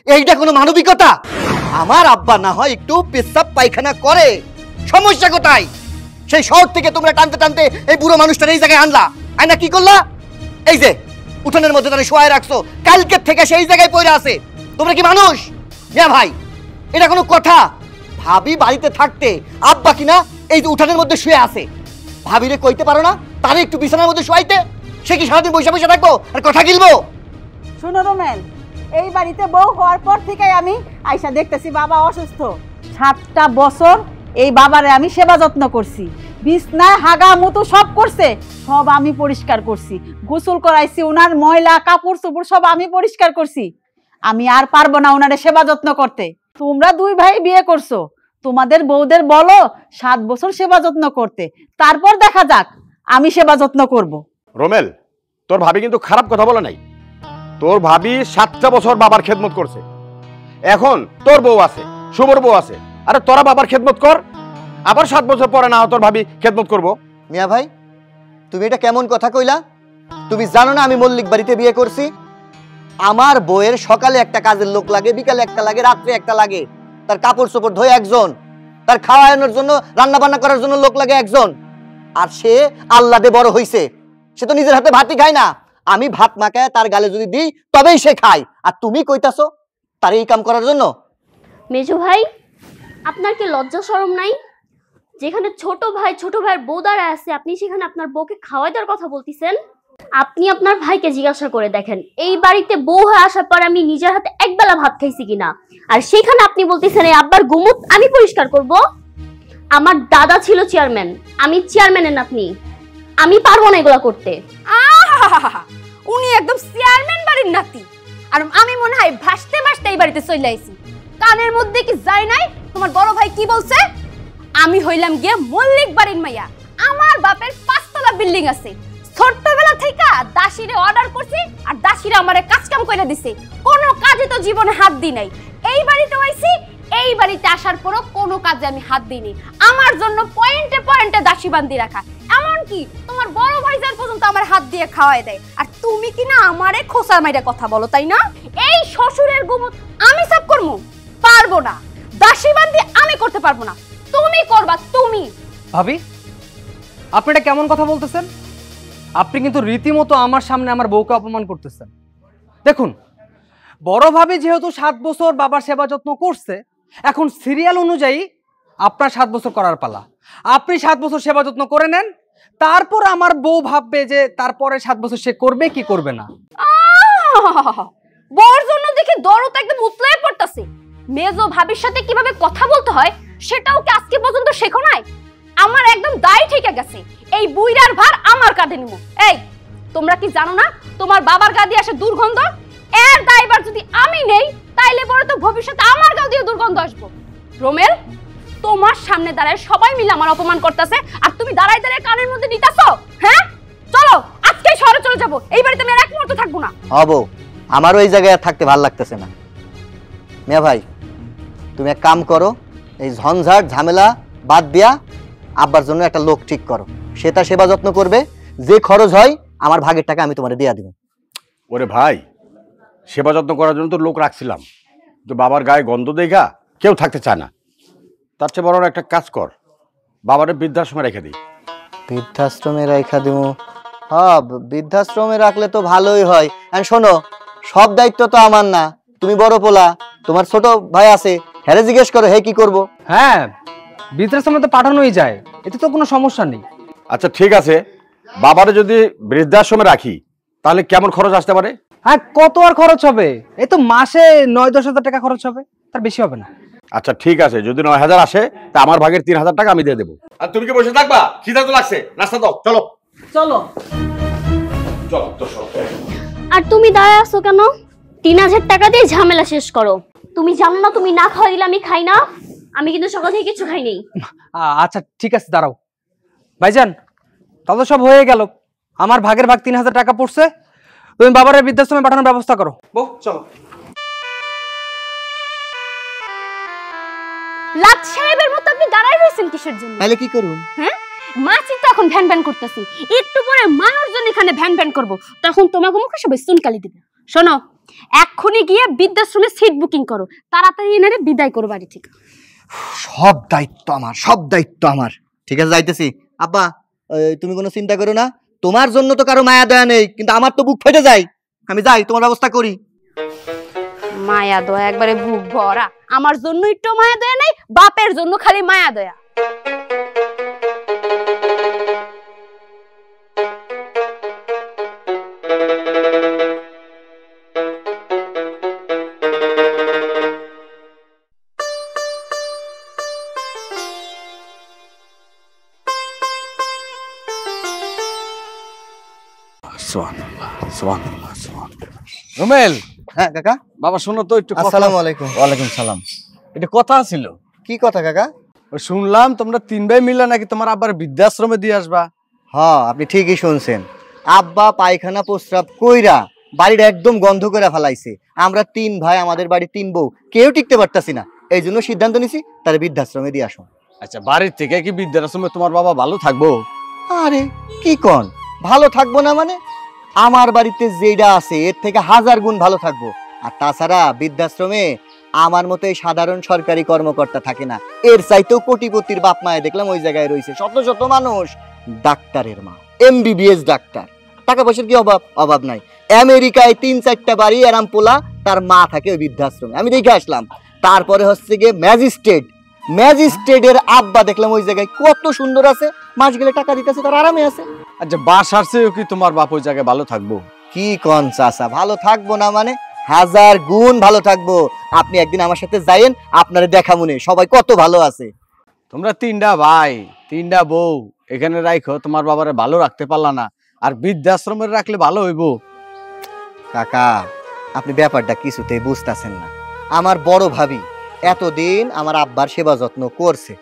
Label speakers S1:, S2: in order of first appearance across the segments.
S1: এইটা কোনো মানবিকতা? আমার আব্বা না হয় একটু পেশাব পায়খানা করে, সমস্যা কোথায়? সেই শহর থেকে তোমরা টানতে টানতে এই বুড়ো মানুষটার এই জায়গায় আনলা, আয়না কি করলা? এই যে উঠোনের মধ্যে তারা শোয়ায় রাখছো, কালকের থেকে সেই জায়গায় পড়ে আছে। তোমরা কি মানুষ? মিয়া ভাই, এটা কোনো কথা? ভাবি বাড়িতে থাকতে আব্বা কিনা এই যে উঠানের মধ্যে শুয়ে আছে, ভাবিরে কইতে পারো না তারে একটু বিছানার মধ্যে শুয়াইতে? সে কি সারাদিন বসে বসে থাকবো আর কথা গিলবো?
S2: শোনো রোমেন, এই বাড়িতে বউ হওয়ার পর থেকে আমি আয়সা দেখতেছি বাবা অসুস্থ। 7টা বছর এই বাবারে আমি সেবা যত্ন করছি, বিছনায় হাগা মুতু সব করছে, সব আমি পরিষ্কার করছি, গোসল করাইছি, ওনার ময়লা কাপড় চোপড় সব আমি পরিষ্কার করছি। আমি আর পারবো না ওনারে সেবা যত্ন করতে। তোমরা 2 ভাই বিয়ে করছো, তোমাদের বউদের বলো 7 বছর সেবা যত্ন করতে, তারপর দেখা যাক আমি সেবা যত্ন করব।
S3: রোমেল, তোর ভাবি কিন্তু খারাপ কথা বলে নাই। তোর ভাবি 7টা বছর বাবার খেদমত করছে, এখন তোর বউ আছে, শুভর বউ আছে, আরে তোরা বাবার খেদমত কর, আবার 7 বছর পরে না তোর ভাবি খেদমত করবো।
S1: মিয়া ভাই, তুমি এটা কেমন কথা কইলা? তুমি জানো না আমি মল্লিক বাড়িতে বিয়ে করছি? আমার বউয়ের সকালে একটা কাজের লোক লাগে, বিকালে একটা লাগে, রাত্রে একটা লাগে, তার কাপড় চোপড় ধোয় একজন, তার খাওয়ানোর জন্য রান্না বান্না করার জন্য লোক লাগে একজন। আর সে আল্লাদে বড় হইছে, সে তো নিজের হাতে ভাতই খায় না। আমি ভাত মাখায় তার গালে যদি দিই তবেই সে খায়, আর তুমি কইতাছো তার এই কাম করার জন্য?
S4: মেজো ভাই, আপনার কি লজ্জা শরম নাই? যেখানে ছোট ভাইয়ের বউ দাঁড়ায় আছে, আপনি সেখানে আপনার বউকে খাওয়াই দেওয়ার কথা বলতেছেন? আপনি আপনার ভাইকে জিজ্ঞাসা করে দেখেন, এই বাড়িতে বউ হয়ে আসার পর আমি নিজের হাতে একবেলা ভাত খাইছি কিনা। আর সেখানে আপনি বলতেছেন এই আব্বার গুমুত আমি পরিষ্কার করব? আমার দাদা ছিল চেয়ারম্যান, আমি চেয়ারম্যানের নাতনি, আমি পারবো না এগুলা করতে।
S5: উনি একদম চেয়ারম্যান বাড়ির নাতি, আর আমি মনে হয় ভাসতে ভাসতে এই বাড়িতে চলে আইছি। কানের মধ্যে কি যায় নাই তোমার বড় ভাই কি বলছে? আমি হইলাম গিয়ে মল্লিক বাড়ির মাইয়া, আমার বাপের 5তলা বিল্ডিং আছে। ছোট্টবেলা থেকে দাসীরে অর্ডার করছি, আর দাসীরা আমারে কাজ কাম করে দিছে, কোনো কাজে তো জীবনে হাত দি নাই। এই বাড়িতে আইছি, এই বাড়িতে আসার পরও কোনো কাজে আমি হাত দিইনি। আমার জন্য পয়েন্টে পয়েন্টে দাসী বান্ধি রাখা, এমনকি তোমার বড় ভাইজান পর্যন্ত আমার হাত দিয়ে খাওয়াই দেয়। আর তুমি কি না আমারে খোসার মাইরা কথা বলো, তাই না? এই শ্বশুরের গুমত আমি সব করবো? পারবো না, দাসী বান্ধি আমি করতে পারবো না, তুমি করবা। তুমি
S6: ভাবি, আপনি এটা কেমন কথা বলতেছেন? আপনি কিন্তু রীতিমতো আমার সামনে আমার বউকে অপমান করতেছেন। দেখুন, বড় ভাবি যেহেতু 7 বছর বাবার সেবা যত্ন করছে, এখন সিরিয়াল অনুযায়ী আপনার 7 বছর করার পালা। আপনি 7 বছর সেবা যত্ন করে নেন, তারপর আমার বউ ভাববে যে তারপরে 7 বছর সে করবে কি করবে না।
S5: বউর জন্য দেখি দরদ একদম উতলায় পড়তাছে। মেজো ভাবির সাথে কিভাবে কথা বলতে হয় সেটাও কি আজকে পর্যন্ত শেখো নাই? আমার একদম দায় ঠিক গেছে, এই বুইড়ার ভার আমার কাঁধে নিব। এই তোমরা কি জানো না তোমার বাবার গা দিয়ে আসে দুর্গন্ধ? এর দায়বার যদি আমি নেই তাইলে পরে তো ভবিষ্যতে আমার গা দিয়ে দুর্গন্ধ আসবো। রোমেল, তোমার সামনে দাঁড়ায় সবাই মিলে আমার অপমান করতেছে, আর তুমি দাঁড়ায় দাঁড়ায় কানের মধ্যে নিতাছো। হ্যাঁ, চলো আজকে শহরে চলে যাবো, এই বাড়িতে আমি আর এক মুহূর্ত থাকবো না।
S1: হবো, আমারও এই জায়গায় থাকতে ভালো লাগতেছে না। মিয়া ভাই, তুমি এক কাম করো, এই ঝঞ্ঝাট ঝামেলা বাদ দিয়া আব্বার জন্য একটা লোক ঠিক করো, সে তার সেবা যত্ন করবে, যে খরচ হয় আমার ভাগের টাকা আমি তোমারে দিয়া দিব।
S3: ওরে ভাই, সেবা যত্ন করার জন্য তো লোক রাখছিলাম, তো বাবার গায়ে গন্ধ দেখা কেউ থাকতে চায় না। তার চেয়ে বড় একটা কাজ কর, বাবারে বৃদ্ধাশ্রমে রেখে দিই।
S1: বৃদ্ধাশ্রমে রেখা দিব? হ্যাঁ, বৃদ্ধাশ্রমে রাখলে তো ভালোই হয়। আর শোনো, সব দায়িত্ব তো আমার না, তুমি বড় পোলা, তোমার ছোট ভাই আছে, হ্যাঁ জিজ্ঞেস করো হে কি করব।
S6: হ্যাঁ, বৃদ্ধাশ্রমে তো পাঠানোই যায়, এতে তো কোনো সমস্যা নেই।
S3: আচ্ছা ঠিক আছে, বাবারে যদি বৃদ্ধাশ্রমে রাখি তাহলে কেমন খরচ আসতে পারে?
S6: হ্যাঁ, কত আর খরচ হবে? এই তো মাসে 9-10 হাজার টাকা খরচ হবে, তার বেশি হবে না।
S3: আচ্ছা ঠিক আছে, যদি 9,000 আসে তা আমার ভাগের 3,000 টাকা আমি দিয়ে দেবো। আর তুমি কি বসে থাকবা? খিদা তো লাগছে, নাস্তা দাও। চলো
S2: চলো
S3: চলো তো চলো।
S4: আর তুমি দাঁড়ায় আছো কেন? 3,000 টাকা দিয়ে ঝামেলা শেষ করো। তুমি জানো না তুমি না খাওয়া দিলে আমি খাই না? আমি কিন্তু সকাল থেকে কিছু খাই নাই।
S6: আচ্ছা ঠিক আছে, দাঁড়াও ভাইজান, তাহলে সব হয়ে গেল। আমার ভাগের ভাগ 3,000 টাকা পড়ছে, তুমি বাবার বৃদ্ধাশ্রমে পাঠানোর ব্যবস্থা করো। বউ চলো।
S5: লাট সাহেবের মতো আপনি দাঁড়ায় রয়েছেন কিসের জন্য?
S1: তাহলে কি করব?
S5: হ্যাঁ, মাছি তো এখন ভ্যান ভ্যান করতেছি, একটু পরে মানুষজন এখানে ভ্যান ভ্যান করব, তখন তোমাকে মুখে সবাই চুনকালি দিবে। শোনো, এক্ষুনি গিয়ে বৃদ্ধাশ্রমে সিট বুকিং করো, তাড়াতাড়ি এনে বিদায় করো বাড়ি থেকে।
S1: সব দায়িত্ব আমার, সব দায়িত্ব আমার। ঠিক আছে, যাইতেছি। আব্বা, তুমি কোনো চিন্তা করো না, তোমার জন্য তো কারো মায়া দয়া নেই, কিন্তু আমার তো বুক ফেটে যায়। আমি যাই, তোমার ব্যবস্থা করি।
S5: মায়া দয়া একবারে বুক ভরা। আমার জন্য একটু মায়া দয়া নেই, বাপের জন্য খালি মায়া দয়া।
S7: রুমেল,
S1: হ্যাঁ কাকা।
S7: বাবা শোনো তো একটু
S1: আসসালামু আলাইকুম।
S7: ওয়ালাইকুম সালাম। এটা কথা ছিল।
S1: কি কথা কাকা?
S7: ওই শুনলাম তোমরা 3 ভাই মিলে নাকি তোমার আব্বার বৃদ্ধাশ্রমে দিয়ে আসবা।
S1: হ্যাঁ, আপনি ঠিকই শুনছেন। আব্বা পায়খানা প্রস্রাব কইরা বাড়িটা একদম গন্ধ করে ফেলাইছে। আমরা 3 ভাই, আমাদের বাড়ি 3 বউ, কেউ টিকতে পারতাছি না। এই জন্য সিদ্ধান্ত নিছি তার বৃদ্ধাশ্রমে দিয়ে আসো।
S7: আচ্ছা, বাড়ির থেকে কি বৃদ্ধাশ্রমে তোমার বাবা ভালো থাকবো?
S1: আরে কি কন, ভালো থাকবো না মানে? আমার বাড়িতে যেটা আছে এর থেকে 1000 গুণ ভালো থাকবো। আর তাছাড়া বৃদ্ধাশ্রমে আমার মতো এই সাধারণ সরকারি কর্মকর্তা থাকে না, এর চাইতেও কোটিপতির বাপ মায়ে দেখলাম ওই জায়গায় রয়েছে। শত শত মানুষ, ডাক্তারের মা, MBBS ডাক্তার। টাকা পয়সার কি অভাব? অভাব নাই। আমেরিকায় 3-4টা বাড়ি এরাম পোলা, তার মা থাকে ওই বৃদ্ধাশ্রমে, আমি দেখে আসলাম। তারপরে হচ্ছে গিয়ে ম্যাজিস্ট্রেটের আব্বা দেখলাম ওই জায়গায় কত সুন্দর আছে, মাস গেলে টাকা দিতেছে, তার আরামে আছে।
S7: আচ্ছা, বাসার চেয়েও কি তোমার বাপ ওই জায়গায় ভালো থাকবো?
S1: কি কন চাচা, ভালো থাকবো না মানে? 1000 গুণ ভালো থাকবো। আপনি একদিন আমার সাথে যাইয়েন, আপনারে দেখা মনে সবাই কত ভালো আছে।
S7: তোমরা 3টা ভাই, 3টা বউ এখানে রাখো, তোমার বাবারে ভালো রাখতে পারলা না, আর বৃদ্ধাশ্রমে রাখলে ভালো হইবো?
S1: কাকা, আপনি ব্যাপারটা কিছুতেই বুঝতেছেন না। আমার বড় ভাবি এতদিন আমার আব্বার সেবা যত্ন করছে।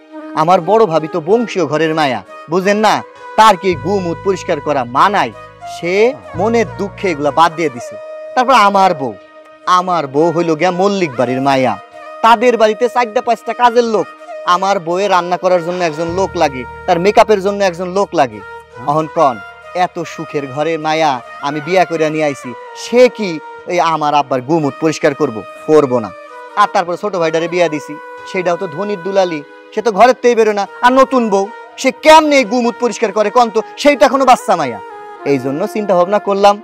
S1: আমার বড় ভাবি তো বংশীয় ঘরের মায়া, বুঝেন না? তার কি গুমুত পরিষ্কার করা মানায়? সে মনের দুঃখে এগুলা বাদ দিয়ে দিছে। তারপর আমার বউ হইল গিয়া মল্লিক বাড়ির মায়া। তাদের বাড়িতে 4টা-5টা কাজের লোক। আমার বউয়ে রান্না করার জন্য একজন লোক লাগে, তার মেকআপের জন্য একজন লোক লাগে। অহন কন, এত সুখের ঘরের মায়া আমি বিয়া করে নিয়ে আইছি, সে কি এই আমার আব্বার গুমুত পরিষ্কার করবো না? আর তারপর ছোট ভাইটারে বিয়া দিছি, সেটাও তো ধনির দুলালি, সে তো ঘরের তেই বেরো না। আর নতুন বউ, সে কেমনে এই গুমুত পরিষ্কার করে কন তো? সেইটা এখনো বাচ্চা মাইয়া। এই জন্য চিন্তা ভাবনা করলাম,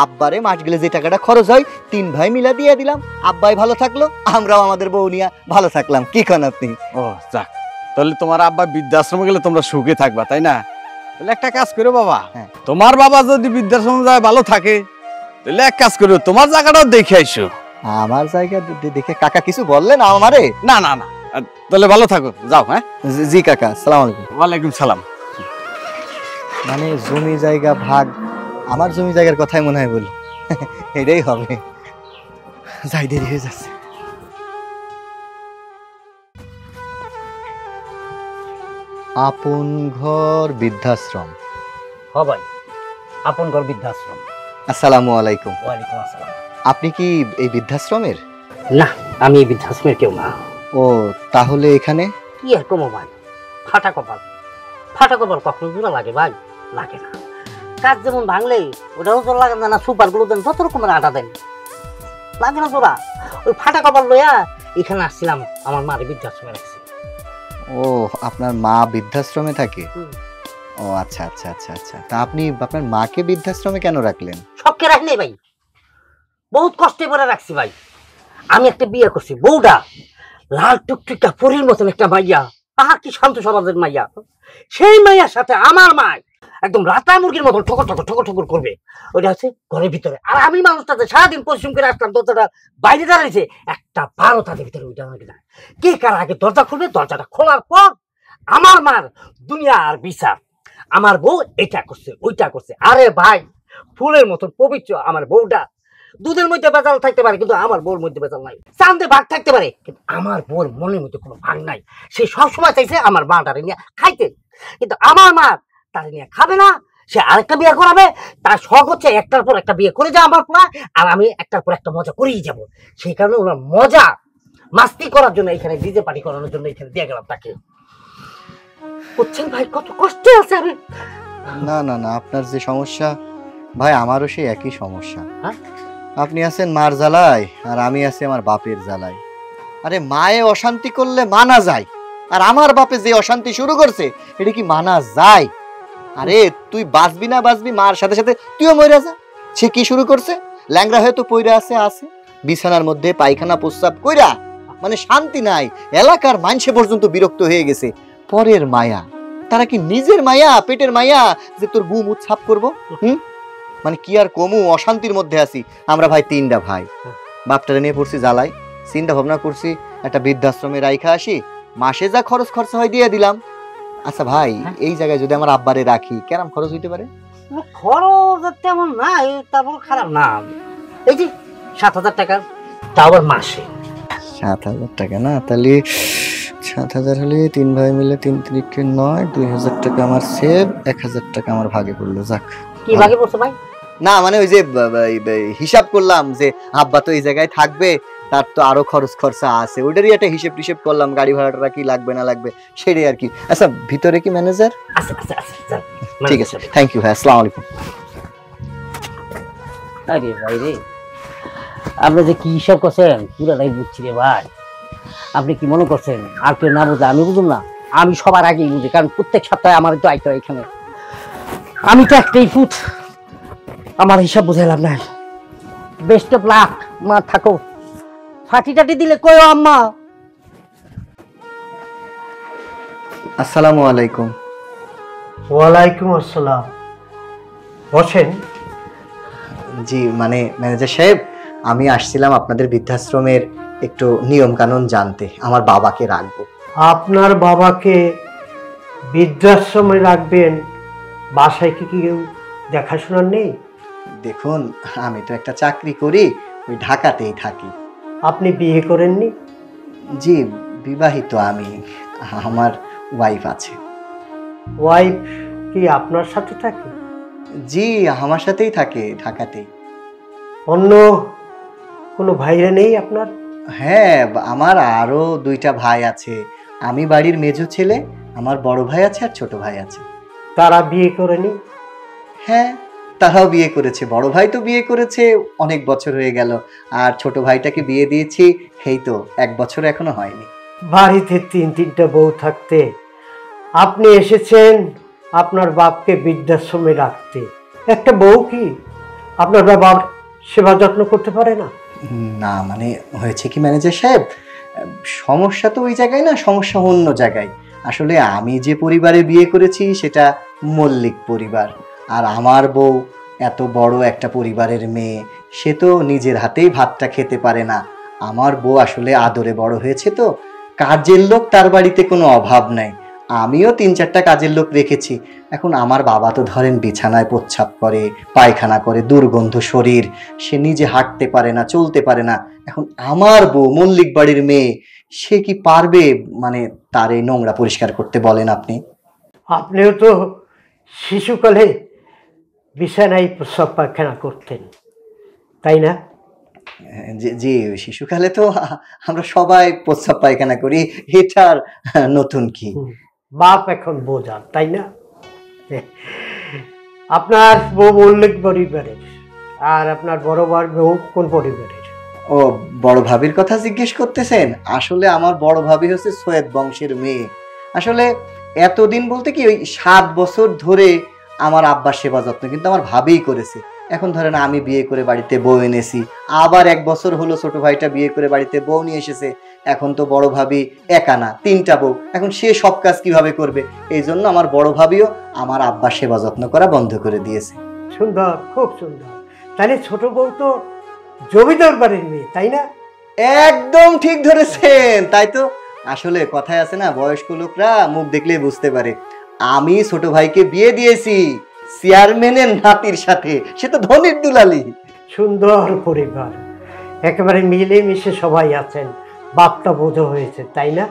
S1: আব্বারে মাস গেলে যে টাকাটা খরচ হয় 3 ভাই মিলা দিয়ে দিলাম। আব্বাই ভালো থাকলো, আমরাও আমাদের বউ নিয়ে ভালো থাকলাম। কি কন আপনি?
S7: ও যাক, তাহলে তোমার আব্বা বৃদ্ধাশ্রমে গেলে তোমরা সুখে থাকবা, তাই না? তাহলে একটা কাজ করো বাবা,
S1: হ্যাঁ।
S7: তোমার বাবা যদি বৃদ্ধাশ্রমে যায় ভালো থাকে, তাহলে এক কাজ করো, তোমার জায়গাটাও দেখে আইসো।
S1: আমার জায়গা দেখে কাকা কিছু বললেন আমারে?
S7: না না না, তাহলে ভালো থাকো, যাও। হ্যাঁ
S1: জি কাকা, আসসালামু আলাইকুম।
S7: ওয়ালাইকুম সালাম।
S1: মানে জমি জায়গা ভাগ, আমার জমি জায়গার কথাই মনে হয় বলি। এটাই হবে। যাই, দেরি হয়ে যাচ্ছে। আপন ঘর বৃদ্ধাশ্রম।
S8: হ ভাই, আপন ঘর বৃদ্ধাশ্রম।
S1: আসসালামু আলাইকুম।
S8: ওয়ালাইকুম আসসালাম।
S1: আপনি কি এই বৃদ্ধাশ্রমের?
S8: না, আমি এই বৃদ্ধাশ্রমের কেউ না।
S1: ও, তাহলে এখানে
S8: কি আর কমো ভাই, ফাটা কপাল। ফাটা কপাল কখনো জোড়া লাগে ভাই? লাগে না। কাজ যেমন ভাঙলে ওটাও জোর লাগে না, সুপার গুলো দেন, যত রকমের আটা দেন, লাগে না জোড়া। ওই ফাটা কপাল লইয়া এখানে আসছিলাম, আমার মারে বৃদ্ধাশ্রমে রাখছি।
S1: ও, আপনার মা বৃদ্ধাশ্রমে থাকে?
S8: হুম।
S1: ও আচ্ছা আচ্ছা আচ্ছা আচ্ছা। তা আপনি আপনার মাকে বৃদ্ধাশ্রমে কেন রাখলেন?
S8: সবকে রাখ নেই ভাই, বহুত কষ্টে করে রাখছি ভাই। আমি একটা বিয়ে করছি, বউটা লাল টুকটুকা পরীর মতন একটা মাইয়া, আহা কি শান্ত সমাজের মাইয়া। সেই মাইয়ার সাথে আমার মা একদম রাতা মুরগির মতন ঠকর ঠকর ঠকর ঠকর করবে। ওইটা হচ্ছে ঘরের ভিতরে, আর আমি মানুষটাতে সারাদিন পরিশ্রম করে আসলাম, দরজাটা বাইরে দাঁড়িয়েছে, একটা 12 তাদের ভিতরে ওইটা আমাকে না। কে কার আগে দরজা খুলবে? দরজাটা খোলার পর আমার মার দুনিয়া আর বিচার। আমার বউ এটা করছে, ওইটা করছে। আরে ভাই, ফুলের মতন পবিত্র আমার বউটা। দুধের মধ্যে বেজাল থাকতে পারে, কিন্তু আমার বউর মধ্যে বেজাল নাই। চাঁদে ভাগ থাকতে পারে, কিন্তু আমার বউর মনের মধ্যে কোনো ভাগ নাই। সে সবসময় চাইছে আমার মাটারে নিয়ে খাইতে, কিন্তু আমার মা তারে নিয়ে খাবে না। সে আরেকটা বিয়ে করাবে, তার শখ হচ্ছে একটার পর একটা বিয়ে করে যাও আমার পোলা, আর আমি একটার পর একটা মজা করেই যাব। সেই কারণে ওনার মজা মাস্তি করার জন্য এখানে ডিজে পার্টি করানোর জন্য এখানে দিয়ে গেলাম তাকে। বুঝছেন ভাই কত কষ্ট আছে আমি?
S1: না না না, আপনার যে সমস্যা ভাই, আমারও সেই একই সমস্যা।
S8: হ্যাঁ?
S1: আপনি আছেন মার জ্বালায় আর আমি আছি আমার বাপের জ্বালায়। আরে মায়ে অশান্তি করলে মানা যায়, আর আমার বাপে যে অশান্তি শুরু করছে এটা কি মানা যায়? আরে তুই বাঁচবি না বাঁচবি, মার সাথে সাথে তুইও মরে যা। সে কি শুরু করছে? ল্যাংরা হয়তো পইরা আছে বিছানার মধ্যে পায়খানা প্রস্রাব কইরা, মানে শান্তি নাই। এলাকার মানুষে পর্যন্ত বিরক্ত হয়ে গেছে। পরের মায়া, তারা কি নিজের মায়া, পেটের মায়া যে তোর গুম উৎসাপ করবো? মানে কি আর কমু, অশান্তির মধ্যে আছি আমরা ভাই, 3টা ভাই। বাপটারে নিয়ে পড়ছি জ্বালাই, চিন্তা ভাবনা করছি একটা বৃদ্ধাশ্রমে রাইখা আসি, মাসে যা খরচা হয় দিয়ে দিলাম। আচ্ছা ভাই, এই জায়গায় যদি আমার আব্বারে রাখি কেমন খরচ হইতে পারে?
S8: খরচ তেমন না, তারপর খারাপ না। এই যে 7,000 টাকা, তাও আবার মাসে।
S1: 7,000 টাকা না? তাহলে 7,000 হলে 3 ভাই মিলে 3 3 9, 2,000 টাকা আমার সেভ, 1,000 টাকা আমার ভাগে পড়লো। যাক।
S8: কি ভাগে পড়ছে ভাই?
S1: না মানে ওই যে হিসাব করলাম যে আব্বা তো এই জায়গায় থাকবে, তার তো আরো খরচা আছে, ওইটারই একটা হিসেব করলাম, গাড়ি ভাড়াটা কি লাগবে না লাগবে সেটাই আর কি। আচ্ছা ভিতরে কি ম্যানেজার?
S8: আচ্ছা,
S1: ঠিক আছে, থ্যাংক ইউ ভাই, আসসালামু আলাইকুম।
S8: আরে ভাই রে, আপনি যে কি হিসাব করছেন পুরাটাই বুঝছি রে ভাই। আপনি কি মনে করছেন আর কেউ না বুঝলে আমি বুঝুন না? আমি সবার আগেই বুঝি, কারণ প্রত্যেক সপ্তাহে আমার তো আইতে হয় এখানে। আমি তো একটাই ফুট, আমার হিসাব বুঝাইলাম না। বেস্ট অফ লাক, মা থাকো। ফাটি টাটি দিলে কই আম্মা?
S1: আসসালামু আলাইকুম।
S9: ওয়ালাইকুম আসসালাম, বসেন।
S1: জি মানে ম্যানেজার সাহেব, আমি আসছিলাম আপনাদের বৃদ্ধাশ্রমের একটু নিয়ম কানুন জানতে, আমার বাবাকে রাখবো।
S9: আপনার বাবাকে বৃদ্ধাশ্রমে রাখবেন, বাসায় কি কেউ দেখাশোনার নেই?
S1: দেখুন, আমি তো একটা চাকরি করি, ওই ঢাকাতেই থাকি।
S9: আপনি বিয়ে করেননি?
S1: জি বিবাহিত আমি, আমার ওয়াইফ আছে।
S9: ওয়াইফ কি আপনার সাথে থাকে?
S1: জি আমার সাথেই থাকে, ঢাকাতেই।
S9: অন্য কোনো ভাইরা নেই আপনার?
S1: হ্যাঁ, আমার আরো 2টা ভাই আছে। আমি বাড়ির মেজো ছেলে, আমার বড় ভাই আছে আর ছোট ভাই আছে।
S9: তারা বিয়ে করেনি?
S1: হ্যাঁ তারাও বিয়ে করেছে। বড় ভাই তো বিয়ে করেছে অনেক বছর হয়ে গেল, আর ছোট ভাইটাকে বিয়ে দিয়েছি এই তো 1 বছর এখনো হয়নি।
S9: বাড়িতে 3-3টা বউ থাকতে আপনি এসেছেন আপনার বাপকে বৃদ্ধাশ্রমে রাখতে। একটা বউ কি আপনার বাবার সেবা যত্ন করতে পারে না?
S1: না মানে হয়েছে কি ম্যানেজার সাহেব, সমস্যা তো ওই জায়গায় না, সমস্যা অন্য জায়গায়। আসলে আমি যে পরিবারে বিয়ে করেছি সেটা মল্লিক পরিবার, আর আমার বউ এত বড় একটা পরিবারের মেয়ে, সে তো নিজের হাতেই ভাতটা খেতে পারে না। আমার বউ আসলে আদরে বড় হয়েছে, তো কাজের লোক তার বাড়িতে কোনো অভাব নাই। আমিও 3-4টা কাজের লোক রেখেছি। এখন আমার বাবা তো ধরেন বিছানায় প্রস্রাব করে, পায়খানা করে, দুর্গন্ধ শরীর, সে নিজে হাঁটতে পারে না, চলতে পারে না। এখন আমার বউ মল্লিক বাড়ির মেয়ে, সে কি পারবে মানে তার এই নোংরা পরিষ্কার করতে? বলেন আপনি।
S9: আপনিও তো শিশুকালে বিছানায় প্রস্রাব পায়খানা করতেন, তাই না?
S1: জি শিশুকালে তো আমরা সবাই প্রস্রাব পায়খানা করি, এটার নতুন কি?
S9: বাপ এখন বোঝা, তাই না? আপনার বউ মল্লিক পরিবারের, আর আপনার বড় বউ কোন পরিবারের?
S1: ও বড় ভাবির কথা জিজ্ঞেস করতেছেন? আসলে আমার বড় ভাবি হচ্ছে সৈয়দ বংশের মেয়ে। আসলে এতদিন বলতে কি ওই 7 বছর ধরে আমার আব্বার সেবা যত্ন কিন্তু আমার ভাবিই করেছে। এখন ধরেন আমি বিয়ে করে বাড়িতে বউ এনেছি, আবার 1 বছর হলো ছোট ভাইটা বিয়ে করে বাড়িতে বউ নিয়ে এসেছে। এখন তো বড় ভাবি একা না, 3টা বউ, এখন সে সব কাজ কিভাবে করবে? এই জন্য আমার বড় ভাবিও আমার আব্বার সেবা যত্ন করা বন্ধ করে দিয়েছে।
S9: সুন্দর, খুব সুন্দর। তাহলে ছোট বউ তো জমিদার বাড়ির মেয়ে, তাই না?
S1: একদম ঠিক ধরেছেন। তাই তো, আসলে কথায় আছে না, বয়স্ক লোকরা মুখ দেখলেই বুঝতে পারে। আমি ছোট ভাইকে বিয়ে দিয়েছি চেয়ারম্যানের নাতির সাথে, সে তো ধনির দুলালি।
S9: সুন্দর পরিবার, একেবারে মিলে মিশে সবাই আছেন, বাপটা বোঝা হয়েছে, তাই না?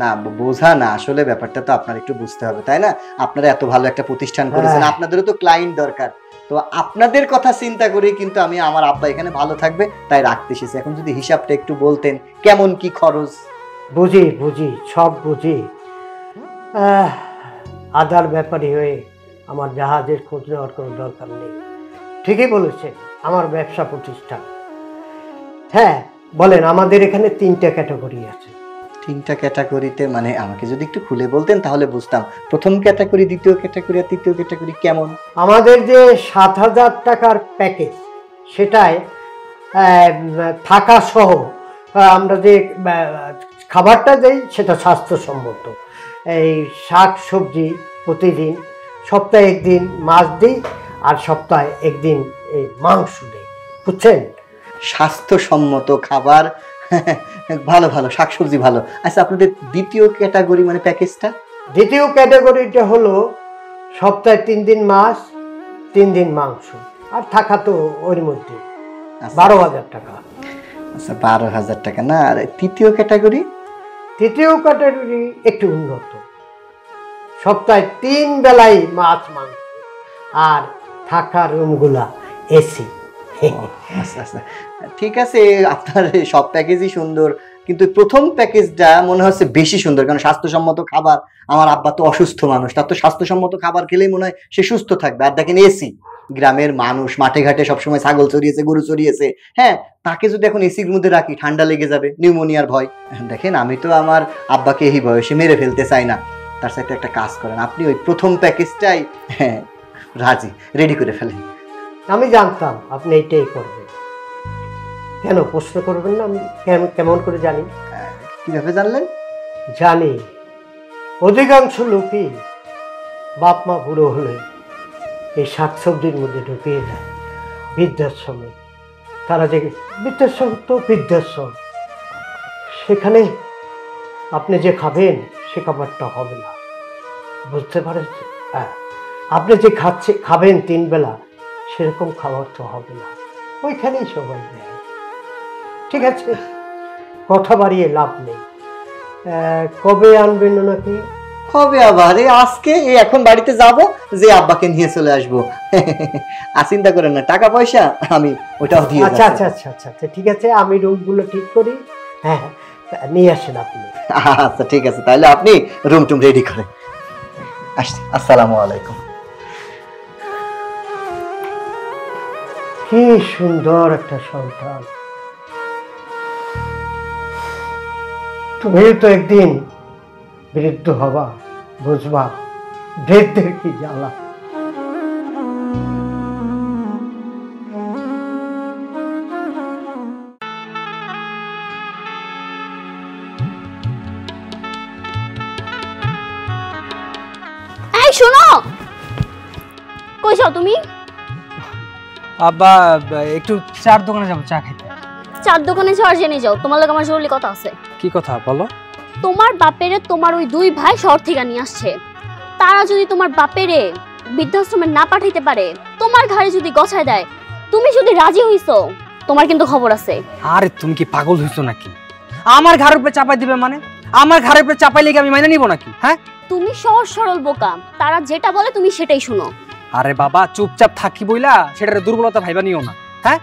S1: না বোঝা না, আসলে ব্যাপারটা তো আপনার একটু বুঝতে হবে, তাই না? আপনারা এত ভালো একটা প্রতিষ্ঠান করেছেন, আপনাদেরও তো ক্লায়েন্ট দরকার। তো আপনাদের কথা চিন্তা করে কিন্তু আমি আমার আব্বা এখানে ভালো থাকবে তাই রাখতে এসেছি। এখন যদি হিসাবটা একটু বলতেন কেমন কি খরচ?
S9: বুঝি সব বুঝি। আদার ব্যাপারী হয়ে আমার জাহাজের খোঁজ নেওয়ার কোনো দরকার নেই। ঠিকই বলেছেন, আমার ব্যবসা প্রতিষ্ঠান। হ্যাঁ বলেন, আমাদের এখানে 3টা ক্যাটাগরি আছে।
S1: 3টা ক্যাটাগরিতে মানে আমাকে যদি একটু খুলে বলতেন তাহলে বুঝতাম। প্রথম ক্যাটাগরি, দ্বিতীয় ক্যাটাগরি আর তৃতীয় ক্যাটাগরি কেমন?
S9: আমাদের যে 7,000 টাকার প্যাকেজ, সেটায় থাকা সহ আমরা যে খাবারটা দেই সেটা স্বাস্থ্যসম্মত। এই শাক সবজি প্রতিদিন, সপ্তাহে 1 দিন মাছ দিই, আর সপ্তাহে 1 দিন এই মাংস দিই, বুঝছেন?
S1: স্বাস্থ্যসম্মত খাবার, ভালো ভালো, শাকসবজি ভালো। আচ্ছা, আপনাদের দ্বিতীয় ক্যাটাগরি মানে প্যাকেজটা?
S9: দ্বিতীয় ক্যাটাগরিটা হলো সপ্তাহে 3 দিন মাছ, 3 দিন মাংস, আর থাকা তো ওর মধ্যে 12,000 টাকা।
S1: আচ্ছা, 12,000 টাকা না। আর তৃতীয় ক্যাটাগরি?
S9: তৃতীয় ক্যাটাগরি একটু উন্নত, সপ্তাহে 3 বেলাই মাছ মাংস, আর থাকার রুমগুলা এসি।
S1: আচ্ছা আচ্ছা, ঠিক আছে, আপনার সব প্যাকেজই সুন্দর, কিন্তু প্রথম প্যাকেজটা মনে হচ্ছে বেশি সুন্দর, কারণ স্বাস্থ্যসম্মত খাবার। আমার আব্বা তো অসুস্থ মানুষ, তার তো স্বাস্থ্যসম্মত খাবার খেলেই মনে হয় সে সুস্থ থাকবে। আর দেখেন এসি, গ্রামের মানুষ মাঠে ঘাটে সবসময় ছাগল চড়িয়েছে, গরু চড়িয়েছে, হ্যাঁ, তাকে যদি এখন এসির মধ্যে রাখি ঠান্ডা লেগে যাবে, নিউমোনিয়ার ভয়। দেখেন, আমি তো আমার আব্বাকে এই বয়সে মেরে ফেলতে চাই না। তার সাথে একটা কাজ করেন, আপনি ওই প্রথম প্যাকেজটাই রাজি রেডি করে ফেলেন।
S9: আমি জানতাম আপনি এইটাই করবেন। কেন প্রশ্ন করবেন না? আমি কেমন করে জানি?
S1: কিভাবে জানলেন?
S9: জানি, অধিকাংশ লোকই বাপ মা বুড়ো হলে এই শাকসবজির মধ্যে ঢুকিয়ে দেয় বৃদ্ধাশ্রমে। তারা যে বৃদ্ধাশ্রম, তো বৃদ্ধাশ্রম, সেখানে আপনি যে খাবেন সে খাবারটা হবে না, বুঝতে পারছেন? হ্যাঁ, আপনি যে খাবেন 3 বেলা, সেরকম খাবার তো হবে না, ওইখানেই সবাই দেয়। ঠিক আছে, কথা বাড়িয়ে লাভ নেই। কবে আনবেন নাকি?
S1: হবে আবার আজকে, এখন বাড়িতে যাব, যে আব্বাকে নিয়ে চলে আসবো। আর চিন্তা করেন না, টাকা পয়সা আমি ওটাও দিয়ে।
S9: আচ্ছা আচ্ছা আচ্ছা আচ্ছা আচ্ছা, ঠিক আছে, আমি রুমগুলো ঠিক করি। হ্যাঁ হ্যাঁ, নিয়ে আসেন আপনি।
S1: আচ্ছা ঠিক আছে, তাহলে আপনি রুম টুম রেডি করেন। আসছি, আসসালামু আলাইকুম।
S9: কি সুন্দর একটা সন্তান। তুমি তো একদিন বৃদ্ধ হবা, বুঝবা বৃদ্ধের কি জ্বালা।
S4: এই শোনো, কই যাও তুমি?
S6: আব্বা একটু চার দোকানে যাবো চা খাইতে।
S4: চার দোকানে যাওয়ার জেনে যাও, তোমার লাগে আমার জরুরি কথা আছে।
S6: কি কথা বলো?
S4: তোমার বাপেরে তোমার ওই 2 ভাই শহর থেকে নিয়ে আসছে। তারা যদি তোমার বাপেরে বৃদ্ধাশ্রমে না পাঠাইতে পারে, তোমার ঘাড়ে যদি গছায় দেয়, তুমি যদি রাজি হইছো, তোমার কিন্তু খবর আছে।
S6: আরে তুমি কি পাগল হইছো নাকি? আমার ঘাড়ের উপরে চাপাই দিবে মানে? আমার ঘাড়ের উপরে চাপাইলে কি আমি মাইনে নিব নাকি? হ্যাঁ,
S4: তুমি সহজ সরল বোকা, তারা যেটা বলে তুমি সেটাই শুনো।
S6: আরে বাবা, চুপচাপ থাকি বইলা সেটার দুর্বলতা ভাইবা নিও না। হ্যাঁ,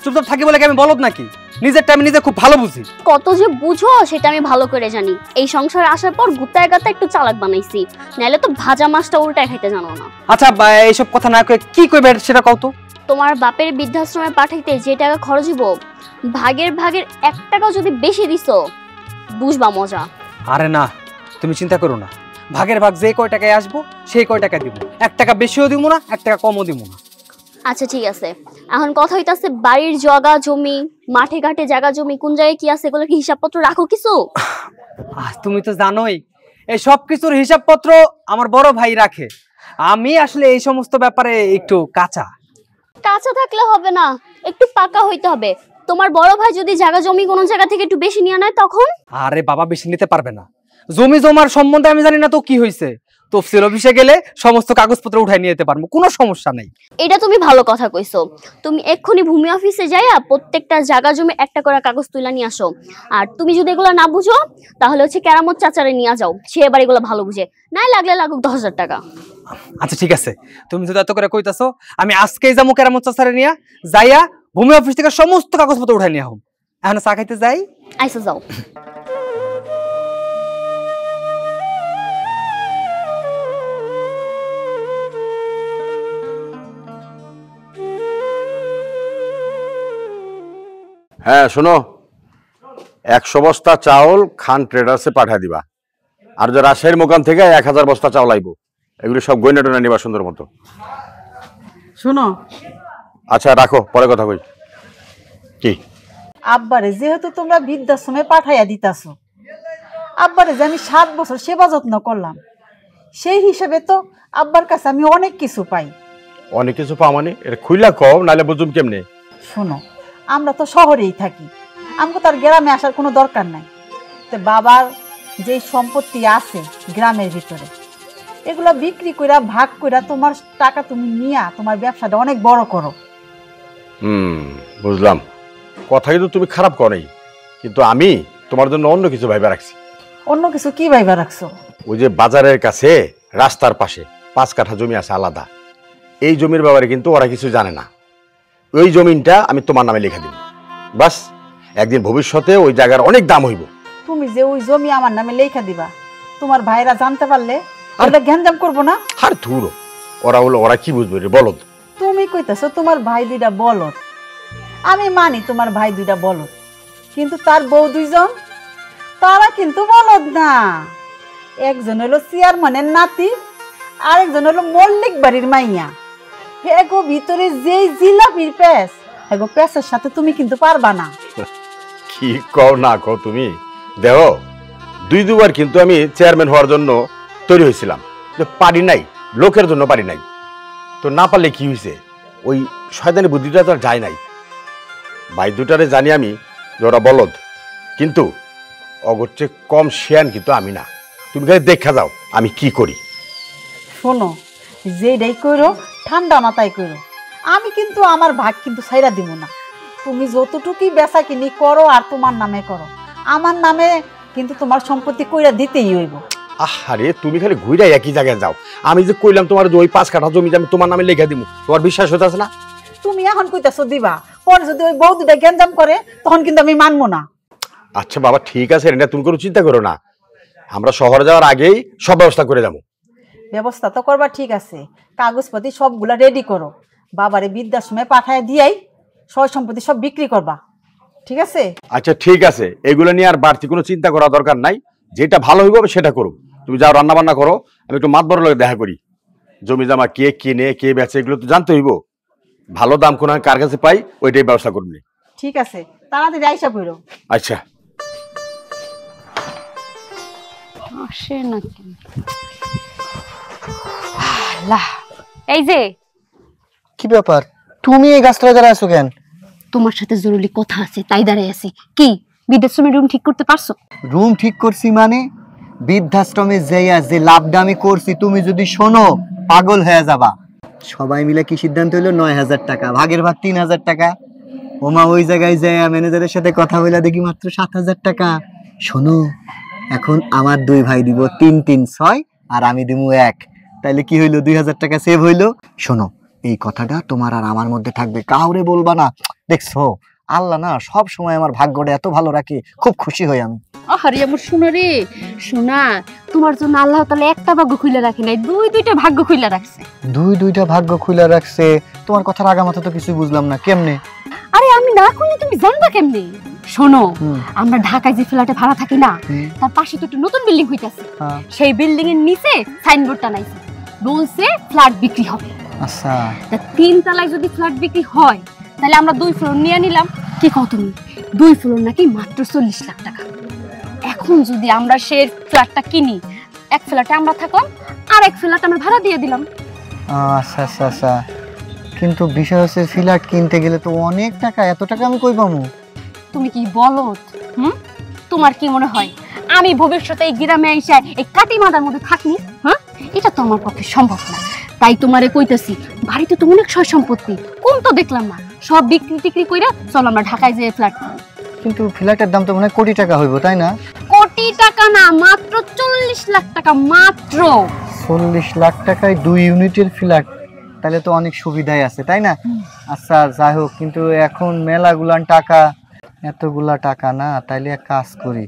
S6: চুপচাপ থাকি বলে কি আমি বলদ নাকি? নিজের টাইম নিজে খুব ভালো বুঝি।
S4: কত যে বুঝো সেটা আমি ভালো করে জানি। এই সংসারে আসার পর গুতায় গাতা একটু চালাক বানাইছি, নাহলে তো ভাজা মাছটা উল্টায় খাইতে জানো না।
S6: আচ্ছা, এইসব কথা না কয়ে কি কইবে সেটা কও তো।
S4: তোমার বাপের বৃদ্ধাশ্রমে পাঠাইতে যে টাকা খরচ হইব, ভাগের 1 টাকাও যদি বেশি দিছো, বুঝবা মজা।
S6: আরে না, তুমি চিন্তা করো না, ভাগের ভাগ যে কয় টাকায় আসবো সেই কয় টাকা দিব। 1 টাকা বেশিও দিব না, 1 টাকা কমও দিব না।
S4: আচ্ছা ঠিক আছে, এখন কথা হইতাছে বাড়ির জায়গা জমি, মাঠে ঘাটে জায়গা জমি কোন জায়গায় কি আছে, এগুলো কি হিসাবপত্র রাখো কিছু?
S6: তুমি তো জানোই এই সব কিছুর হিসাবপত্র আমার বড় ভাই রাখে। আমি আসলে এই সমস্ত ব্যাপারে একটু কাঁচা।
S4: কাঁচা থাকলে হবে না, একটু পাকা হইতে হবে। তোমার বড় ভাই যদি জায়গা জমি কোনো জায়গা থেকে একটু বেশি নিয়ে নেয় তখন?
S6: আরে বাবা, বেশি নিতে পারবে না। জমি জমার সম্বন্ধে আমি জানি না তো কি হয়েছে, তফসিল অফিসে গেলে সমস্ত কাগজপত্র উঠাই নিয়ে যেতে পারবো, কোনো সমস্যা নেই।
S4: এটা তুমি ভালো কথা কইছো। তুমি এক্ষুনি ভূমি অফিসে যাইয়া প্রত্যেকটা জায়গা জমি একটা করে কাগজ তুলে নিয়ে আসো। আর তুমি যদি এগুলো না বুঝো, তাহলে হচ্ছে কেরামত চাচারে নিয়ে যাও, সে এবার এগুলো ভালো বুঝে। নাই লাগলে লাগুক 10,000 টাকা।
S6: আচ্ছা ঠিক আছে, তুমি যদি এত করে কইতাছো, আমি আজকেই যাবো কেরামত চাচারে নিয়ে যাইয়া ভূমি অফিস থেকে সমস্ত কাগজপত্র উঠাই নিয়ে আহম। এখন চা খাইতে যাই।
S4: আইসা যাও।
S3: হ্যাঁ শোনো, 100 বস্তা চাউল খান ট্রেডার্সে পাঠিয়ে দিবা। আর যে রাজশাহীর মোকাম থেকে 1000 বস্তা চাউল আইব, এগুলো সব গয়না টয়না নিবা সুন্দর মতো।
S2: শোনো,
S3: আচ্ছা রাখো, পরে কথা কই। কি
S2: আব্বারে যেহেতু তোমরা বৃদ্ধাশ্রমে পাঠাইয়া দিতাছো, আব্বারে যে আমি 7 বছর সেবা যত্ন করলাম, সেই হিসেবে তো আব্বার কাছে আমি অনেক কিছু পাই।
S3: অনেক কিছু পাও মানে? এটা খুইলা কও, নাহলে বুঝুম কেমনে।
S2: শোনো, আমরা তো শহরেই থাকি, আমাকে তো আর গ্রামে আসার কোনো দরকার নাই। তো বাবার যেই সম্পত্তি আছে গ্রামের ভিতরে, এগুলো বিক্রি কইরা ভাগ কইরা তোমার টাকা তুমি নিয়া তোমার ব্যবসাটা অনেক বড় করো।
S3: বুঝলাম, কথা কিন্তু তুমি খারাপ করো, কিন্তু আমি তোমার জন্য অন্য কিছু ভাইবা রাখছি।
S2: অন্য কিছু কি ভাইবা রাখছো?
S3: ওই যে বাজারের কাছে রাস্তার পাশে 5 কাঠা জমি আছে আলাদা, এই জমির ব্যাপারে কিন্তু ওরা কিছু জানে না। ওই জমিনটা আমি তোমার নামে লিখে দিব, বাস। একদিন ভবিষ্যতে ওই জায়গার অনেক দাম হইব।
S2: তুমি যে ওই জমি আমার নামে লেখা দিবা, তোমার ভাইরা জানতে পারলে ওটা গ্যাঞ্জাম করবো না?
S3: আর ধুরো, ওরা কি বুঝবে রে বলদ।
S2: তুমি কইতাছো তোমার ভাই 2টা বলদ, আমি মানি তোমার ভাই 2টা বলদ, কিন্তু তার বউ 2জন, তারা কিন্তু বলদ না। একজন হলো চেয়ারম্যানের নাতি, আরেকজন হলো মল্লিক বাড়ির মাইয়া। এগো ভিতরে যেই জিলাপির প্যাস, এগো প্যাসের সাথে তুমি কিন্তু পারবা না।
S3: কি কও না কও তুমি, দেখো 2-2বার কিন্তু আমি চেয়ারম্যান হওয়ার জন্য তৈরি হয়েছিলাম, পারি নাই, লোকের জন্য পারি নাই। তো না পারলে কি হয়েছে, ওই শয়তানি বুদ্ধিটা তো আর যায় নাই। ভাই দুটারে জানি আমি যে ওরা বলদ, কিন্তু অগরচে কম শেয়ান কিন্তু আমি না। তুমি খালি দেখা যাও আমি কি করি।
S2: শোনো, যেটাই করো ঠান্ডা মাথায় করো, আমি কিন্তু আমার ভাগ কিন্তু ছাইরা দিব না। তুমি যতটুকুই বেচা কিনি করো আর তোমার নামে করো, আমার নামে কিন্তু তোমার সম্পত্তি কইরা দিতেই হইব।
S3: আরে তুমি খালি ঘুরে একই জায়গায় যাও। আমি যে কইলাম তোমার যে ওই 5 কাঠা জমি আমি তোমার নামে লিখে দিব, তোমার বিশ্বাস হইতাছে না?
S2: তুমি এখন কইতাছো দিবা, পরে যদি ওই বউ 2টা গ্যাঞ্জাম করে তখন কিন্তু আমি মানবো না।
S3: আচ্ছা বাবা ঠিক আছে, এটা তুমি কোনো চিন্তা করো না, আমরা শহরে যাওয়ার আগেই সব ব্যবস্থা করে যাবো।
S2: ব্যবস্থা তো করবা ঠিক আছে, কাগজপাতি সবগুলা রেডি করো, বাবারে বৃদ্ধাশ্রমে পাঠায় দিয়াই সয় সম্পত্তি সব বিক্রি করবা, ঠিক আছে?
S3: আচ্ছা ঠিক আছে, এগুলো নিয়ে আর বাড়তি কোনো চিন্তা করা দরকার নাই, যেটা ভালো হইব সেটা করো। তুমি যাও রান্না বান্না করো, আমি একটু মাতবরের লগে দেখা করি। জমি জামা কে কিনে কে বেচে এগুলো তো জানতে হইব, ভালো দাম কোন কার কাছে পাই ওইটাই ব্যবস্থা করবি।
S2: ঠিক আছে, তাড়াতাড়ি আইসা পড়ো।
S3: আচ্ছা
S5: আসে নাকি? আল্লাহ, এই যে
S1: কি ব্যাপার, তুমি এই গাছটা দাঁড়ায় আছো কেন?
S5: তোমার সাথে জরুরি কথা আছে তাই দাঁড়াই আছি। কি বৃদ্ধাশ্রমের রুম ঠিক করতে পারছো?
S1: রুম ঠিক করছি মানে? বৃদ্ধাশ্রমে যাইয়া যে লাভটা আমি করছি তুমি যদি শোনো পাগল হয়ে যাবা। সবাই মিলে কি সিদ্ধান্ত হইলো 9000 টাকা, ভাগের ভাগ 3000 টাকা। ওমা ওই জায়গায় যাইয়া ম্যানেজারের সাথে কথা বলে দেখি মাত্র 7000 টাকা। শোনো, এখন আমার 2 ভাই দিব 3 3 6 আর আমি দিব 1, তাইলে কি হইলো 2000 টাকা সেভ হইলো। শোনো, এই কথাটা তোমার আর আমার মধ্যে থাকবে, কাউরে বলবা না। দেখছো আল্লাহ না সব সময় আমার ভাগ্যটা এত ভালো রাখে, খুব খুশি হই আমি।
S5: আরে আমার সোনা রে সোনা, তোমার জন্য আল্লাহ তাআলা একটা ভাগ্য খুলে রাখে নাই, 2-2টা ভাগ্য খুলে রাখছে।
S1: 2-2টা ভাগ্য খুলে রাখছে? তোমার কথার আগামাথা তো কিছু বুঝলাম না, কেমনে?
S5: আরে আমি না করলে তুমি জানবা কেমনে? শোনো, আমরা ঢাকায় যে ফ্ল্যাটে ভাড়া থাকি না, তার পাশে তো একটা নতুন বিল্ডিং হইতাছে। সেই বিল্ডিং এর নিচে সাইনবোর্ড টানাইছে, বলছে ফ্ল্যাট বিক্রি হবে।
S1: আচ্ছা,
S5: তা 3 তলায় যদি ফ্ল্যাট বিক্রি হয় তাহলে আমরা 2 ফ্লোর নিয়ে নিলাম। কি কও তুমি? 2 ফ্লোর নাকি মাত্র 40 লাখ টাকা। এখন যদি আমরা সেই ফ্ল্যাটটা কিনি, এক ফ্ল্যাটে আমরা থাকলাম আর এক ফ্ল্যাট আমরা ভাড়া দিয়ে দিলাম।
S1: আচ্ছা আচ্ছা আচ্ছা, কিন্তু বিষয় হচ্ছে ফ্ল্যাট কিনতে গেলে তো অনেক টাকা, এত টাকা আমি কই পাবো?
S5: তুমি কি বলো? তোমার কি মনে হয় আমি ভবিষ্যতে এই গ্রামে আইসা এই কাটি মাদার মধ্যে থাকি? হ্যাঁ, এটা তো আমার পক্ষে সম্ভব না। তাই তোমারে কইতাছি, বাড়িতে তো অনেক সয় সম্পত্তি, কোন তো দেখলাম না, সব বিক্রি টিক্রি কইরা চল আমরা ঢাকায় যেয়ে ফ্ল্যাট।
S1: কিন্তু ফ্ল্যাটের দাম তো মনে হয় কোটি টাকা হইব, তাই না?
S5: কোটি টাকা না, মাত্র 40 লাখ টাকা, মাত্র
S1: 40 লাখ টাকায় 2 ইউনিটের ফ্ল্যাট, তাহলে তো অনেক সুবিধাই আছে, তাই না? আচ্ছা যাই হোক, কিন্তু এখন মেলাগুলান টাকা, এতগুলা টাকা না, তাইলে এক কাজ করি,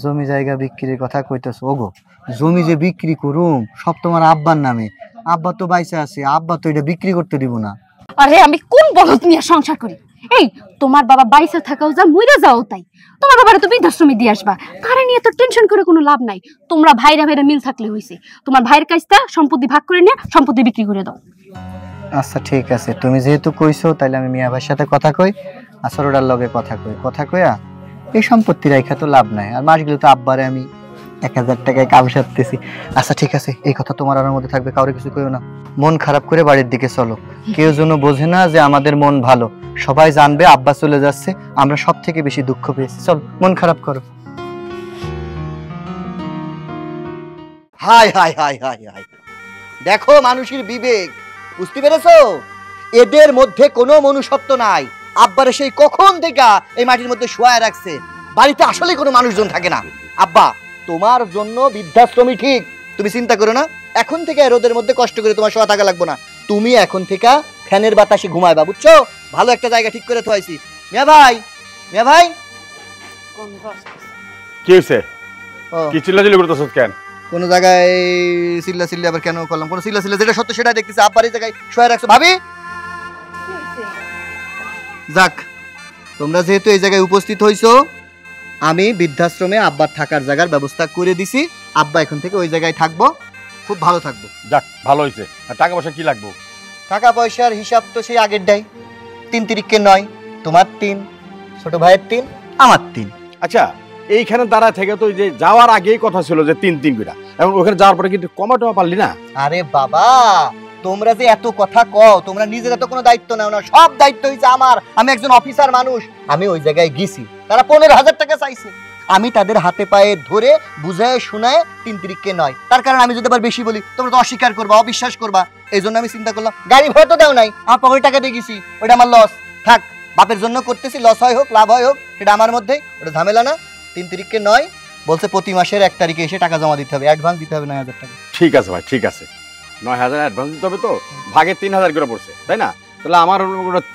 S1: জমি জায়গা বিক্রির কথা কইতেছ। ওগো, জমি যে বিক্রি করুম সব তোমার আব্বার নামে, আব্বা তো বাইসা আছে, আব্বা তো এটা বিক্রি করতে দিব না।
S5: আরে আমি কোন বলদ নিয়ে সংসার করি? এই তোমার বাবা বাইসে থাকাও যা মইরা যাও তাই, তোমার বাবারে তো বৃদ্ধাশ্রমে দিয়ে আসবা, তারে নিয়ে তো টেনশন করে কোনো লাভ নাই। তোমরা ভাইরা ভাইরা মিল থাকলে হইছে, তোমার ভাইয়ের কাছটা সম্পত্তি ভাগ করে নিয়ে সম্পত্তি বিক্রি করে দাও।
S10: আচ্ছা ঠিক আছে, তুমি যেহেতু কইছো তাইলে আমি মিয়া ভাইয়ের সাথে কথা কই, আসরোডার লগে কথা কইয়া এই সম্পত্তি রাইখা তো লাভ নাই, আর মাসগুলো তো আব্বারে আমি 1000 টাকায় কাম সারতেছি। আচ্ছা ঠিক আছে, এই কথা তোমার আমার মধ্যে থাকবে, কাউরে কিছু কইও না। মন খারাপ করে বাড়ির দিকে চলো, কেউ যেন বোঝে না যে আমাদের মন ভালো, সবাই জানবে আব্বা চলে যাচ্ছে, আমরা সব থেকে বেশি দুঃখ পেয়েছি। চলো, মন খারাপ করো।
S1: High high high high high, দেখো মানুষের বিবেক, বুঝতে পেরেছো? এদের মধ্যে কোনো মনুষ্যত্ব নাই। আব্বারে সেই কখন থেকে এই মাটির মধ্যে শোয়ায় রাখছে, বাড়িতে আসলে কোনো মানুষজন থাকে না। আব্বা তোমার জন্য বৃদ্ধাশ্রমী ঠিক, তুমি চিন্তা করো না। এখন থেকে রোদের মধ্যে কষ্ট করে তোমার শোয়া থাকা লাগবে না, তুমি এখন থেকে ফ্যানের বাতাসে ঘুমাইবা, বুঝছো? ভালো একটা জায়গা ঠিক করে থোয়াইছি। মিয়া ভাই, মিয়া ভাই,
S3: কি হইছে? কি চিল্লাচিল্লি করতেছস কেন?
S1: কোন জায়গায় চিল্লা চিল্লি আবার কেন করলাম? কোন চিল্লা চিল্লা যেটা সত্য সেটা দেখতেছি, আব্বার এই জায়গায় শোয়া রাখছো। ভাবি, যাক, তোমরা যেহেতু এই জায়গায় উপস্থিত হইছো, আমি বৃদ্ধাশ্রমে আব্বার থাকার জায়গার ব্যবস্থা করে দিছি। আব্বা এখন থেকে ওই জায়গায় থাকবো, খুব ভালো থাকবো।
S3: যাক, ভালো হইছে। আর টাকা পয়সা কি লাগবে?
S1: টাকা পয়সার হিসাব তো সেই আগের ডাই, 3 তিরিকে 9, তোমার 3, ছোট ভাইয়ের 3, আমার 3।
S3: আচ্ছা, এইখানে দাঁড়া থেকে তো যে যাওয়ার আগেই কথা ছিল যে 3 করে, এখন ওখানে যাওয়ার পরে কিন্তু কমাটো পারলি না?
S1: আরে বাবা, তোমরা যে এত কথা কও, তোমরা নিজেরা তো কোনো দায়িত্ব নাও না, সব দায়িত্ব হইছে আমার। আমি একজন অফিসার মানুষ, আমি ওই জায়গায় গেছি, তারা 15,000 টাকা চাইছে, আমি তাদের হাতে পায়ে ধরে বুঝায় শোনায় 3 তিরিকে 9। তার কারণ আমি যদি আবার বেশি বলি তোমরা তো অস্বীকার করবা, অবিশ্বাস করবা। এই জন্য আমি চিন্তা করলাম, গাড়ি ভাড়া তো দাও নাই, আমার পকেট টাকা দিয়ে গেছি, ওটা আমার লস। থাক, বাপের জন্য করতেছি, লস হয় হোক লাভ হয় হোক সেটা আমার মধ্যে, ওটা ঝামেলা না। 3 তিরিকে 9 বলছে প্রতি মাসের 1 তারিখে এসে টাকা জমা দিতে হবে, অ্যাডভান্স দিতে হবে 9,000 টাকা।
S3: ঠিক আছে ভাই, ঠিক আছে, 9,000 অ্যাডভান্স দিতে হবে। তো ভাগে 3,000 করে পড়ছে, তাই না? তাহলে আমার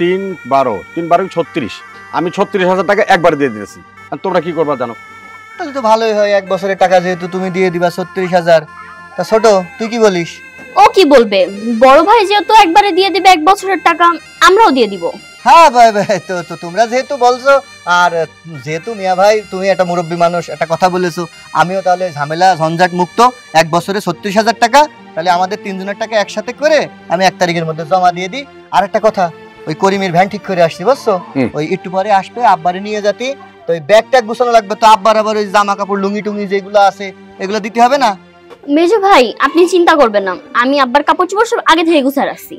S3: 3 12 36, আমি 36,000 টাকা একবার দিয়ে দিয়েছি। আর তোমরা কি করবা জানো?
S1: তাহলে তো ভালোই হয়, 1 বছরের টাকা যেহেতু তুমি দিয়ে দিবা 36,000। তা ছোট, তুই কি বলিস?
S4: ও কি বলবে, বড় ভাই যেহেতু একবারে দিয়ে দিবে 1 বছরের টাকা, আমরাও দিয়ে দিব।
S1: হ্যাঁ ভাই ভাই, তো তোমরা যেহেতু বলছো, আর যেহেতু মিয়া ভাই তুমি একটা মুরব্বী মানুষ, একটা কথা বলেছো, আমিও তাহলে ঝামেলা ঝঞ্ঝাট মুক্ত, 1 বছরে 36,000 টাকা, তাহলে আমাদের 3 জনের টাকা একসাথে করে আমি 1 তারিখের মধ্যে জমা দিয়ে দিই। আর একটা কথা, ওই করিমের ভ্যান ঠিক করে আসছি, বুঝছো? ওই একটু পরে আসবে, আব্বারে নিয়ে যাতি, তো ওই ব্যাগ ট্যাগ গুছানো লাগবে, তো আব্বার আবার ওই জামা কাপড় লুঙ্গি টুঙ্গি যেগুলো আছে এগুলো দিতে হবে না?
S4: মেজো ভাই আপনি চিন্তা করবেন না, আমি আব্বার কাপড় চোপড় সব আগে থেকে গুছা রাখছি।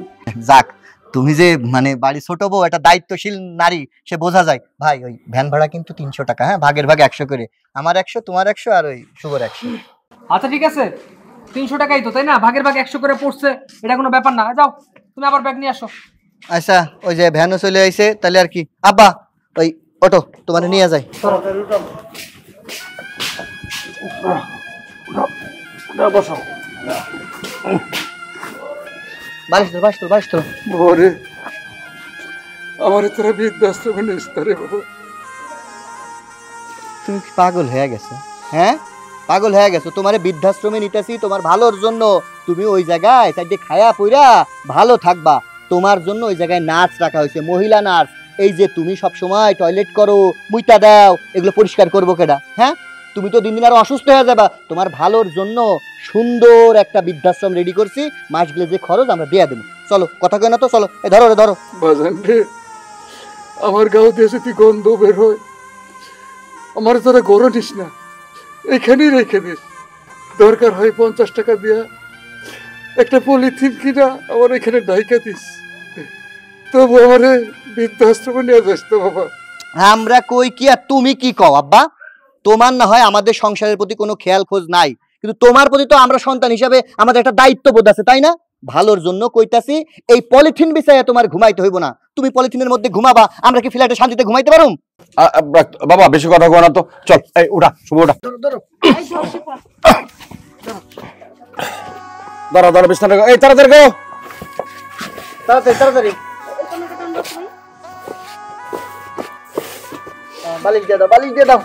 S1: যাক, তুমি যে মানে বাড়ি ছোট বউ, একটা দায়িত্বশীল নারী, সে বোঝা যায়। ভাই ওই ভ্যান ভাড়া কিন্তু 300 টাকা, হ্যাঁ, ভাগের ভাগ 100 করে, আমার 100, তোমার 100, আর ওই শুভর 100।
S6: আচ্ছা ঠিক আছে, 300 টাকাই তো, তাই না? ভাগের ভাগ 100 করে পড়ছে, এটা কোনো ব্যাপার না। যাও, তুমি আবার ব্যাগ নিয়ে আসো।
S1: আচ্ছা, ওই যে ভ্যানও চলে আইছে, তাহলে আর কি। আব্বা, ওই অটো তোমার নিয়ে যায়। বালিশ তো, বালিশ তো, বালিশ তো।
S11: ভোরে আমার তোরা বৃদ্ধাশ্রমে নিস্তা রে বাবা।
S1: তুমি কি পাগল হয়ে গেছো? হ্যাঁ, পাগল হয়ে গেছো? তোমারে বৃদ্ধাশ্রমে নিতেছি তোমার ভালোর জন্য, তুমি ওই জায়গায় চাইতে খায়া পইরা ভালো থাকবা, তোমার জন্য ওই জায়গায় নার্স রাখা হয়েছে, মহিলা নার্স। এই যে তুমি সব সময় টয়লেট করো, মুইতা দাও, এগুলো পরিষ্কার করবো কেডা? হ্যাঁ, তুমি তো দিন দিন আরো অসুস্থ হয়ে যাবা। তোমার ভালোর জন্য সুন্দর একটা বৃদ্ধাশ্রম রেডি করছি, মাস গেলে যে খরচ আমরা দিয়ে দেবো। চলো, কথা কই না তো, চলো। এই ধরো রে, ধরো।
S11: বাজান রে, আমার গাও দিয়ে যদি গন্ধ বের হয়, আমার তোরা গরো নিস না, এখানেই রেখে দিস। দরকার হয় 50 টাকা দিয়া একটা পলিথিন কিনা আমার এখানে ডাইকা দিস, তবু আমারে বৃদ্ধাশ্রমে নিয়ে যাস তো বাবা।
S1: আমরা কই কি আর তুমি কি কও আব্বা? তোমার না হয় আমাদের সংসারের প্রতি কোনো খেয়াল খোঁজ নাই, কিন্তু তোমার প্রতি তো আমরা সন্তান হিসাবে আমাদের একটা দায়িত্ববোধ আছে, তাই না? ভালোর জন্য কইতাছি, এই পলিথিন বিছাইয়া তোমার ঘুমাইতে হইব না। তুমি পলিথিনের মধ্যে ঘুমাবা, আমরা কি ফ্ল্যাটে শান্তিতে ঘুমাইতে পারুম?
S3: বাবা বেশি কথা কো না তো, চল। এই উঠা, শুভ উঠা। দাঁড়া দাঁড়া, বিছানা, এই তাড়াতাড়ি গো,
S1: তাড়াতাড়ি তাড়াতাড়ি। বালিশ দিয়ে দাও, বালিশ দিয়ে দাও।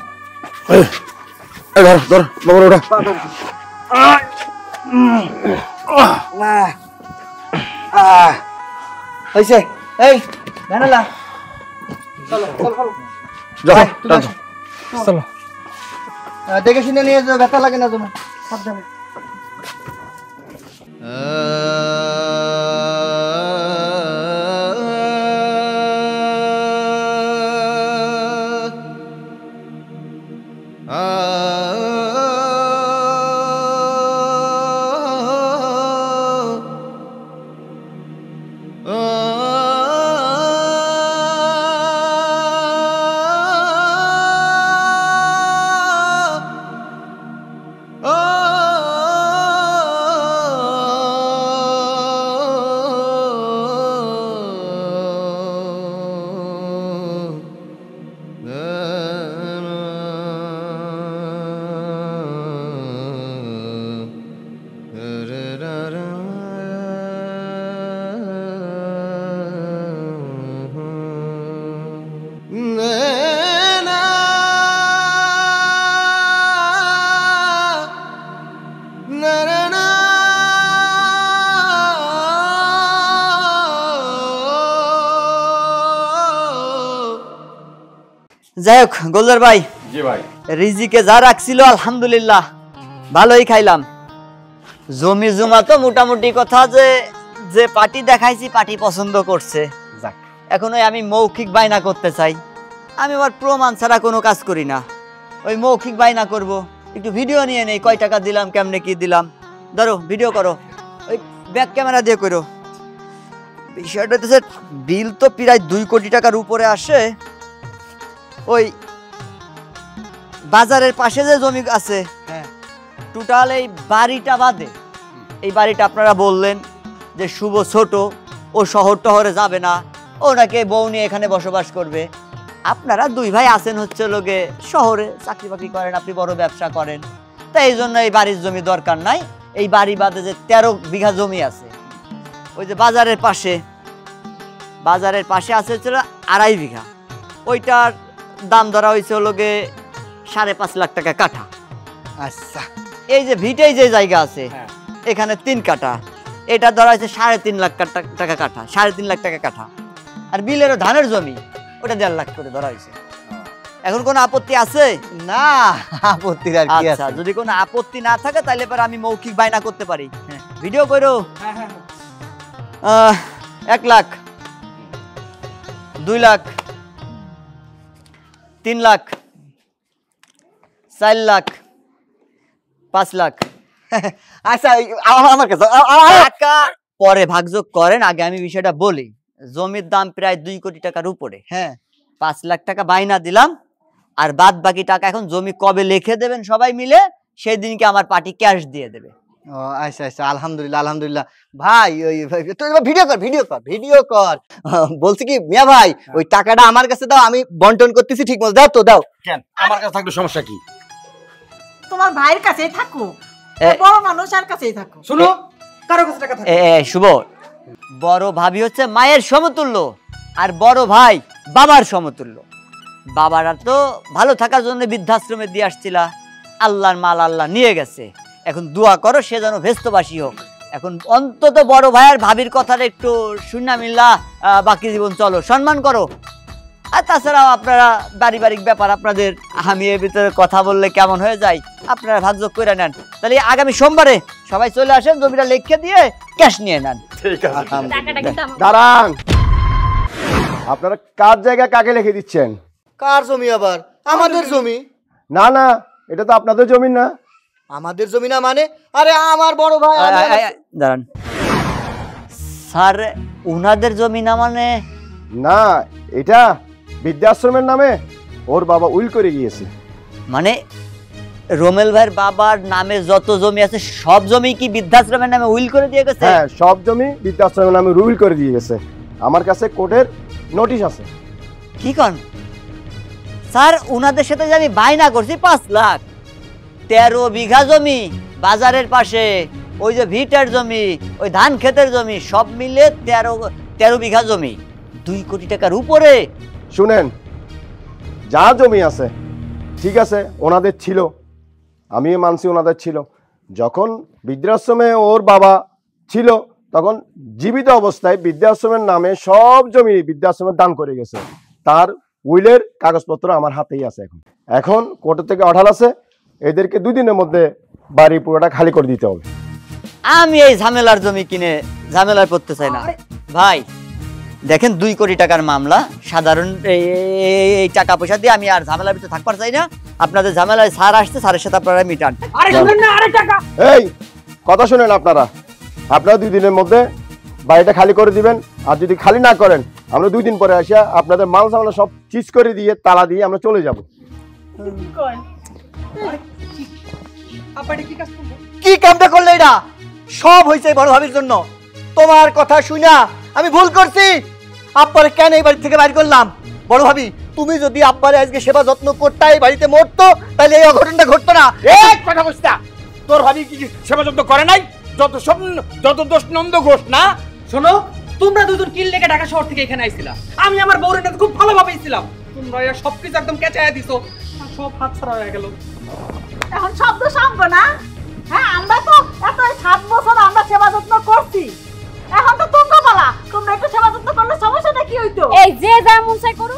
S3: এই ধর ধর, বাবা উঠা।
S1: হইছে, এই ভ্যানালা
S3: যাও,
S10: তুমি
S3: যাও।
S6: চলো
S10: দেখে শুনে নিয়ে যাও, ব্যথা লাগে না তোমার, সাবধানে। যাই হোক গোলদার ভাই,
S3: জি ভাই।
S10: রিজিকে যা রাখছিল আলহামদুলিল্লাহ ভালোই খাইলাম। জমি জমা তো মোটামুটি কথা যে যে পার্টি দেখাইছি পার্টি পছন্দ করছে।
S3: যাক।
S10: এখন ওই আমি মৌখিক বায়না করতে চাই, আমি আবার প্রমাণ ছাড়া কোনো কাজ করি না। ওই মৌখিক বায়না করব, একটু ভিডিও নিয়ে নেই, কয় টাকা দিলাম, কেমনে কি দিলাম, ধরো ভিডিও করো, ওই ব্যাক ক্যামেরা দিয়ে করো। বিষয়টা হচ্ছে বিল তো প্রায় 2 কোটি টাকার উপরে আসে। ওই বাজারের পাশে যে জমি আছে, হ্যাঁ, টোটাল এই বাড়িটা বাদে, এই বাড়িটা আপনারা বললেন যে শুভ ছোট, ও শহর টহরে যাবে না, ও নাকি বউ নিয়ে এখানে বসবাস করবে। আপনারা 2 ভাই আছেন হচ্ছে লোকে শহরে চাকরি বাকরি করেন, আপনি বড় ব্যবসা করেন, তাই এই জন্য এই বাড়ির জমি দরকার নাই। এই বাড়ি বাদে যে 13 বিঘা জমি আছে ওই যে বাজারের পাশে আছে হচ্ছে 2.5 বিঘা, ওইটার দাম ধরা হয়েছে হলো গে 5.5 লাখ টাকা কাঠা। আচ্ছা, এই যে ভিটেই যে জায়গা আছে এখানে 3 কাঠা, এটা ধরা হয়েছে 3.5 লাখ টাকা কাঠা, 3.5 লাখ টাকা কাঠা। আর বিলেরও ধানের জমি ওটা 1.5 লাখ করে ধরা হয়েছে। এখন কোনো আপত্তি আছে? না, আপত্তির আর কি আছে? যদি কোনো আপত্তি না থাকে তাহলে পরে আমি মৌখিক বায়না করতে পারি। ভিডিও করো। 1 লাখ, 2 লাখ, 3 লাখ, 4 লাখ, 5 লাখ। আচ্ছা, আমার কাছে টাকা পরে ভাগযোগ করেন, আগে আমি বিষয়টা বলি। জমির দাম প্রায় 2 কোটি টাকার উপরে। হ্যাঁ, 5 লাখ টাকা বাইনা দিলাম, আর বাদ বাকি টাকা এখন জমি কবে লিখে দেবেন সবাই মিলে, সেই দিনকে আমার পার্টি ক্যাশ দিয়ে দেবে। ও আচ্ছা আচ্ছা, আলহামদুলিল্লাহ আলহামদুলিল্লাহ। ভাই ওই ভিডিও কর। বলছি কি মিয়া ভাই, ওই টাকাটা আমার কাছে দাও, আমি বন্টন করতেছি ঠিক মতো। দাও তো, দাও।
S3: কেন আমার কাছে থাকলে সমস্যা কি?
S2: তোমার ভাইয়ের কাছেই থাকো, বড় মানুষ আর কাছেই থাকো।
S6: শুনো, কারো কাছে টাকা থাকে?
S10: শুভ, বড় ভাবি হচ্ছে মায়ের সমতুল্য, আর বড় ভাই বাবার সমতুল্য। বাবারা তো ভালো থাকার জন্য বৃদ্ধাশ্রমে দিয়ে আসছিলা, আল্লাহর মাল আল্লাহ নিয়ে গেছে। এখন দোয়া করো সে যেন ভেস্তবাসী হোক। এখন অন্তত বড় ভাই আর ভাবির কথাটা একটু শুননা মিল্লা, বাকি জীবন চলো, সম্মান করো। আর তাছাড়াও আপনারা পারিবারিক ব্যাপার আপনাদের, আমি এর ভিতরে কথা বললে কেমন হয়ে যায়, আপনারা ভাগযোগ করে নেন। তাহলে আগামী সোমবারে সবাই চলে আসেন, জমিটা লিখে দিয়ে ক্যাশ নিয়ে নেন।
S3: ঠিক আছে।
S4: টাকাটা কিন্তু আমার।
S3: দাঁড়ান, আপনারা কার জায়গায় কাকে লিখে দিচ্ছেন?
S1: কার জমি আবার? আমাদের জমি।
S3: না না, এটা তো আপনাদের জমি না।
S1: আমাদের জমি না মানে? আরে আমার বড় ভাই।
S10: দাঁড়ান স্যার, উনাদের জমি না মানে?
S3: না, এটা বৃদ্ধাশ্রমের নামে ওর বাবা উইল করে গিয়েছে।
S10: মানে রোমেল ভাইয়ের বাবার নামে যত জমি আছে সব জমি কি বৃদ্ধাশ্রমের নামে উইল করে দিয়ে গেছে?
S3: হ্যাঁ, সব জমি বৃদ্ধাশ্রমের নামে উইল করে দিয়ে গেছে। আমার কাছে কোর্টের নোটিশ আছে।
S10: কি কন স্যার? উনাদের সাথে যে আমি বায়না করছি 5 লাখ, 13 বিঘা জমি বাজারের পাশে, ওই যে ভিটের জমি, ওই ধান ক্ষেতের জমি, সব মিলে 13 বিঘা জমি, 2 কোটি টাকার উপরে।
S3: শুনেন, যা জমি আছে ঠিক আছে, ওনাদের ছিল, আমি মানছি ওনাদের ছিল। যখন বৃদ্ধাশ্রমে ওর বাবা ছিল তখন জীবিত অবস্থায় বৃদ্ধাশ্রমের নামে সব জমি বৃদ্ধাশ্রমের দান করে গেছে। তার উইলের কাগজপত্র আমার হাতেই আছে। এখন এখন কোর্ট থেকে অর্ডার আছে, এদেরকে 2 দিনের মধ্যে বাড়ি পুরোটা খালি করে দিতে হবে।
S10: আমি এই ঝামেলার জমি কিনে ঝামেলায় পড়তে চাই না ভাই। দেখেন 2 কোটি টাকার মামলা, সাধারণ এই টাকা পয়সা দিয়ে আমি আর ঝামেলার ভিতরে থাকবার চাই না। আপনাদের ঝামেলায় স্যার আসছে, স্যারের সাথে আপনারা মিটান।
S3: এই কথা শুনেন, আপনারা 2 দিনের মধ্যে বাড়িটা খালি করে দিবেন। আর যদি খালি না করেন, আমরা 2 দিন পরে আসিয়া আপনাদের মাল সামলা সব চিজ করে দিয়ে তালা দিয়ে আমরা চলে যাব।
S1: কি কামটা করলে? এটা সব হয়েছে বড় ভাবির জন্য। তোমার কথা শুনা আমি ভুল করছি। আব্বারে কেন এই বাড়ি থেকে বাইর করলাম? বড় ভাবি, তুমি যদি আব্বারে আজকে সেবা যত্ন করতে এই বাড়িতে মরতো, তাহলে এই অঘটনটা ঘটতো না।
S3: এক কথা বুঝতা, তোর ভাবি কি সেবা যত্ন করে নাই? যত দোষ নন্দ ঘোষ না।
S6: শোনো, তোমরা দুজন কিল লেগে ঢাকা শহর থেকে এখানে আইছিলা। আমি আমার বউরের সাথে খুব ভালোভাবেই ছিলাম। তোমরা এর সবকিছু একদম কেচায়া দিছো, সব হাত ছাড়া হয়ে গেল।
S2: এখন শব্দ সামবো না? হ্যাঁ, আমরা তো এত 7 বছর আমরা সেবা যত্ন করছি। এখন তো তোমরা বলা, তোমরা একটু সেবা যত্ন করলে সমস্যাটা কি হইতো?
S5: এই যে যা মন চাই করো,